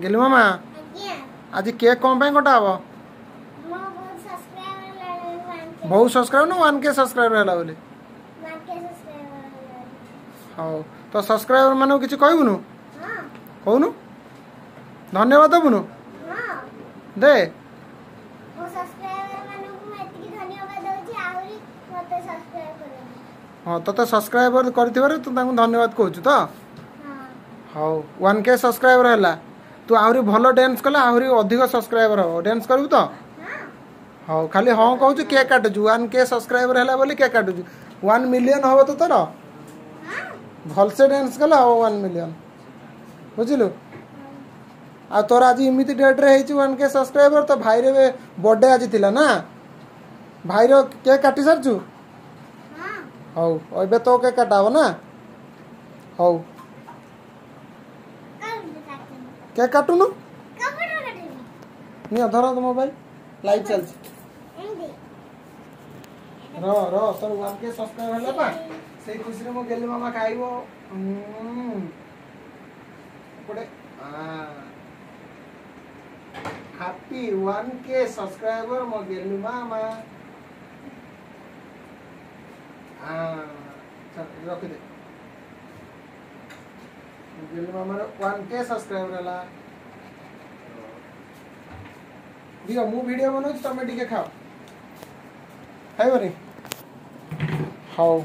गेलु मामा आज केक कौन पे कटा हबो बहुत सब्सक्राइबर ना 1K सब्सक्राइबर हैला बोले हां तो सब्सक्राइबर माने किछ कहबुनु हां कहउनु धन्यवाद देबुनु हां दे मो सब्सक्राइबर माने को एतिकी धन्यवाद दउची आउरी मते सब्सक्राइब करे हां तो सब्सक्राइबर करथिबारे तू तांको धन्यवाद कहउछु तो हां हां 1K सब्सक्राइबर हैला तू आउरी भलो डांस कला आउरी अधिक सब्सक्राइबर हो डांस करबु तो हां खाली हां कहउछु केक काटु 1K सब्सक्राइबर हैला बोली केक काटु 1 मिलियन होबो तो तोर भल से डांस कला हो 1 मिलियन बुझिलु आ तोर आज इमिति डेट रे हेची 1K सब्सक्राइबर तो भाई रे बर्थडे आज थिला ना भाई रो केक काटी सरछु हां हौ ओबे तो केक काटाबो ना हौ केक काटुनु कबडो काटबी नि धरो तो मोबाइल लाइव चलछ रो तोर 1K सब्सक्राइबर होला पा से खुशी रे मो गेली मामा खाइबो पड़े हैप्पी 1K सब्सक्राइबर मो गेली मामा चल रख दे गेली मामा रो 1K सब्सक्राइबर होला दियो मु वीडियो बनाउ तमे टिके खाओ है बरे हाउ